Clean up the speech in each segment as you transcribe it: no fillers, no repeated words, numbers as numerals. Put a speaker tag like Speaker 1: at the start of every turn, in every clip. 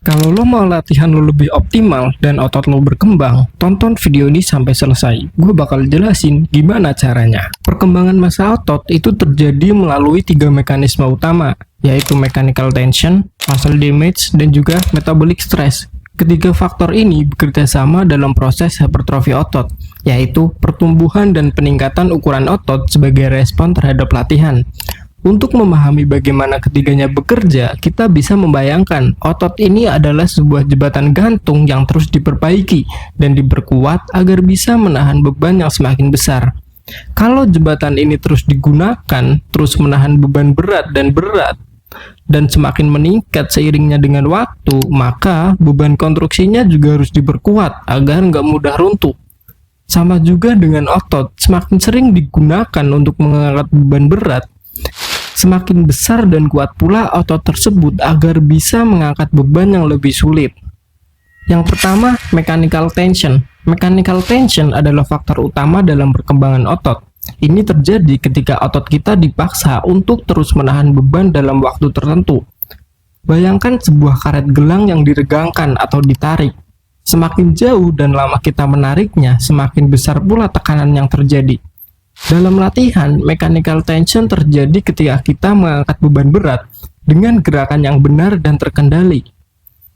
Speaker 1: Kalau lo mau latihan lo lebih optimal dan otot lo berkembang, tonton video ini sampai selesai. Gue bakal jelasin gimana caranya. Perkembangan massa otot itu terjadi melalui 3 mekanisme utama, yaitu mechanical tension, muscle damage, dan juga metabolic stress. Ketiga faktor ini bekerja sama dalam proses hipertrofi otot, yaitu pertumbuhan dan peningkatan ukuran otot sebagai respon terhadap latihan. Untuk memahami bagaimana ketiganya bekerja, kita bisa membayangkan otot ini adalah sebuah jembatan gantung yang terus diperbaiki dan diperkuat agar bisa menahan beban yang semakin besar. Kalau jembatan ini terus digunakan, terus menahan beban berat, dan semakin meningkat seiringnya dengan waktu, maka beban konstruksinya juga harus diperkuat agar nggak mudah runtuh. Sama juga dengan otot, semakin sering digunakan untuk mengangkat beban berat, semakin besar dan kuat pula otot tersebut agar bisa mengangkat beban yang lebih sulit. Yang pertama, mechanical tension. Mechanical tension adalah faktor utama dalam perkembangan otot. Ini terjadi ketika otot kita dipaksa untuk terus menahan beban dalam waktu tertentu. Bayangkan sebuah karet gelang yang diregangkan atau ditarik. Semakin jauh dan lama kita menariknya, semakin besar pula tekanan yang terjadi. Dalam latihan, mechanical tension terjadi ketika kita mengangkat beban berat dengan gerakan yang benar dan terkendali.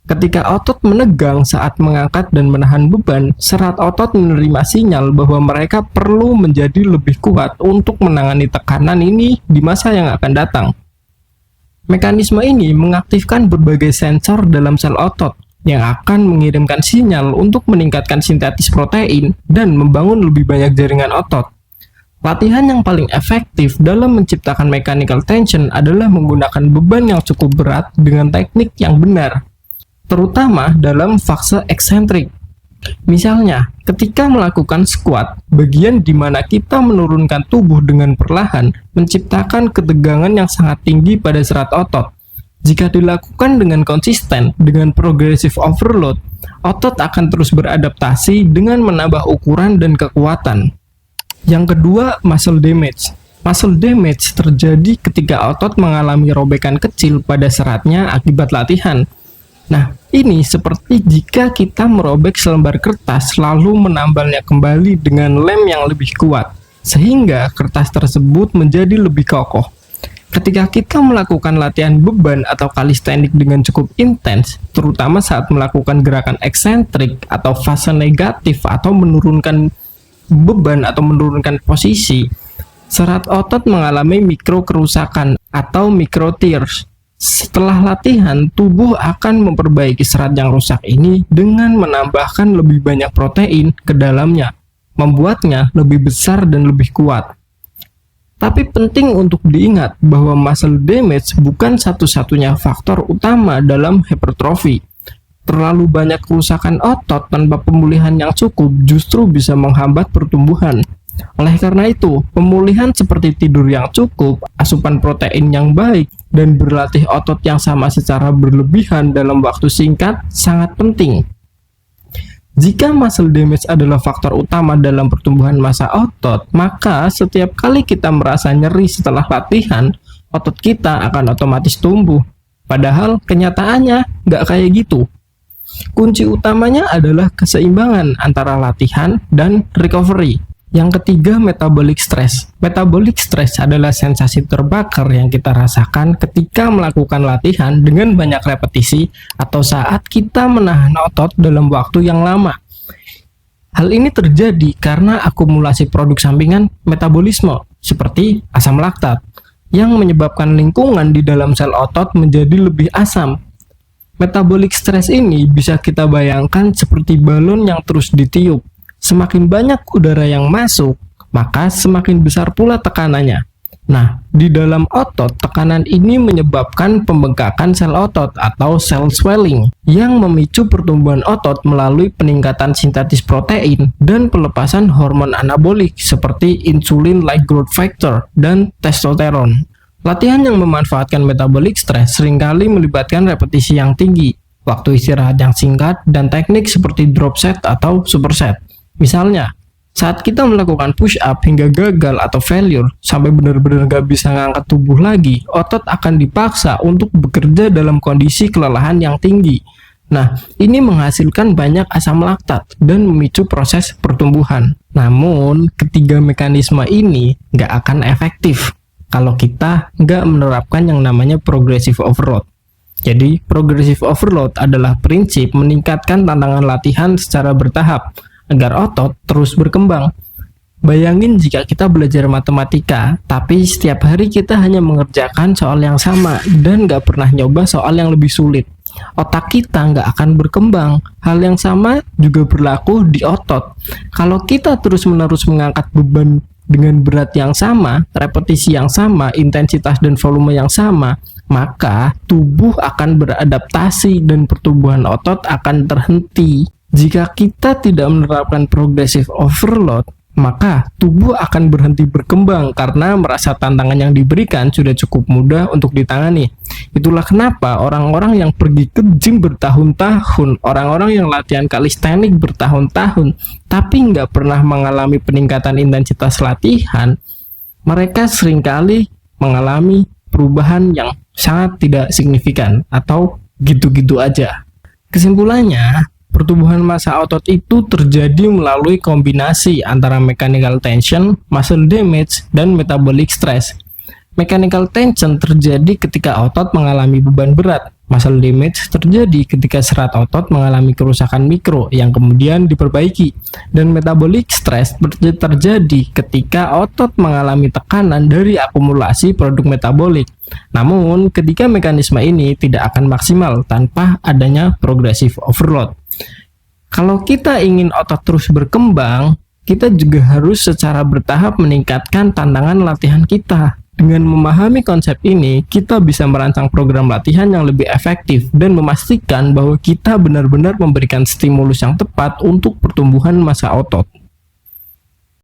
Speaker 1: Ketika otot menegang saat mengangkat dan menahan beban, serat otot menerima sinyal bahwa mereka perlu menjadi lebih kuat untuk menangani tekanan ini di masa yang akan datang. Mekanisme ini mengaktifkan berbagai sensor dalam sel otot yang akan mengirimkan sinyal untuk meningkatkan sintetis protein dan membangun lebih banyak jaringan otot. Latihan yang paling efektif dalam menciptakan mechanical tension adalah menggunakan beban yang cukup berat dengan teknik yang benar, terutama dalam fase eksentrik. Misalnya, ketika melakukan squat, bagian di mana kita menurunkan tubuh dengan perlahan menciptakan ketegangan yang sangat tinggi pada serat otot. Jika dilakukan dengan konsisten dengan progressive overload, otot akan terus beradaptasi dengan menambah ukuran dan kekuatan. Yang kedua, muscle damage. Muscle damage terjadi ketika otot mengalami robekan kecil pada seratnya akibat latihan. Nah, ini seperti jika kita merobek selembar kertas lalu menambalnya kembali dengan lem yang lebih kuat, sehingga kertas tersebut menjadi lebih kokoh. Ketika kita melakukan latihan beban atau kalistenik dengan cukup intens, terutama saat melakukan gerakan eksentrik atau fase negatif atau menurunkan beban atau menurunkan posisi, serat otot mengalami mikro kerusakan atau micro tears. Setelah latihan, tubuh akan memperbaiki serat yang rusak ini dengan menambahkan lebih banyak protein ke dalamnya, membuatnya lebih besar dan lebih kuat. Tapi penting untuk diingat bahwa muscle damage bukan satu-satunya faktor utama dalam hipertrofi. Terlalu banyak kerusakan otot tanpa pemulihan yang cukup justru bisa menghambat pertumbuhan. Oleh karena itu, pemulihan seperti tidur yang cukup, asupan protein yang baik, dan berlatih otot yang sama secara berlebihan dalam waktu singkat sangat penting. Jika muscle damage adalah faktor utama dalam pertumbuhan massa otot, maka setiap kali kita merasa nyeri setelah latihan, otot kita akan otomatis tumbuh. Padahal kenyataannya nggak kayak gitu. Kunci utamanya adalah keseimbangan antara latihan dan recovery. Yang ketiga, metabolic stress. Metabolic stress adalah sensasi terbakar yang kita rasakan ketika melakukan latihan dengan banyak repetisi atau saat kita menahan otot dalam waktu yang lama. Hal ini terjadi karena akumulasi produk sampingan metabolisme seperti asam laktat yang menyebabkan lingkungan di dalam sel otot menjadi lebih asam. Metabolic stress ini bisa kita bayangkan seperti balon yang terus ditiup. Semakin banyak udara yang masuk, maka semakin besar pula tekanannya. Nah, di dalam otot, tekanan ini menyebabkan pembengkakan sel otot atau cell swelling yang memicu pertumbuhan otot melalui peningkatan sintetis protein dan pelepasan hormon anabolik seperti insulin-like growth factor dan testosteron. Latihan yang memanfaatkan metabolic stress seringkali melibatkan repetisi yang tinggi, waktu istirahat yang singkat, dan teknik seperti drop set atau superset. Misalnya, saat kita melakukan push up hingga gagal atau failure sampai benar-benar gak bisa ngangkat tubuh lagi, otot akan dipaksa untuk bekerja dalam kondisi kelelahan yang tinggi. Nah, ini menghasilkan banyak asam laktat dan memicu proses pertumbuhan. Namun, ketiga mekanisme ini nggak akan efektif kalau kita nggak menerapkan yang namanya progressive overload. Jadi, progressive overload adalah prinsip meningkatkan tantangan latihan secara bertahap agar otot terus berkembang. Bayangin jika kita belajar matematika, tapi setiap hari kita hanya mengerjakan soal yang sama dan nggak pernah nyoba soal yang lebih sulit. Otak kita nggak akan berkembang. Hal yang sama juga berlaku di otot. Kalau kita terus-menerus mengangkat beban dengan berat yang sama, repetisi yang sama, intensitas dan volume yang sama, maka tubuh akan beradaptasi dan pertumbuhan otot akan terhenti. Jika kita tidak menerapkan progressive overload, maka tubuh akan berhenti berkembang karena merasa tantangan yang diberikan sudah cukup mudah untuk ditangani. Itulah kenapa orang-orang yang pergi ke gym bertahun-tahun, orang-orang yang latihan kalistenik bertahun-tahun, tapi nggak pernah mengalami peningkatan intensitas latihan, mereka seringkali mengalami perubahan yang sangat tidak signifikan atau gitu-gitu aja. Kesimpulannya, pertumbuhan massa otot itu terjadi melalui kombinasi antara mechanical tension, muscle damage, dan metabolic stress. Mechanical tension terjadi ketika otot mengalami beban berat. Muscle damage terjadi ketika serat otot mengalami kerusakan mikro yang kemudian diperbaiki. Dan metabolic stress terjadi ketika otot mengalami tekanan dari akumulasi produk metabolik. Namun, ketika mekanisme ini tidak akan maksimal tanpa adanya progressive overload. Kalau kita ingin otot terus berkembang, kita juga harus secara bertahap meningkatkan tantangan latihan kita. Dengan memahami konsep ini, kita bisa merancang program latihan yang lebih efektif dan memastikan bahwa kita benar-benar memberikan stimulus yang tepat untuk pertumbuhan massa otot.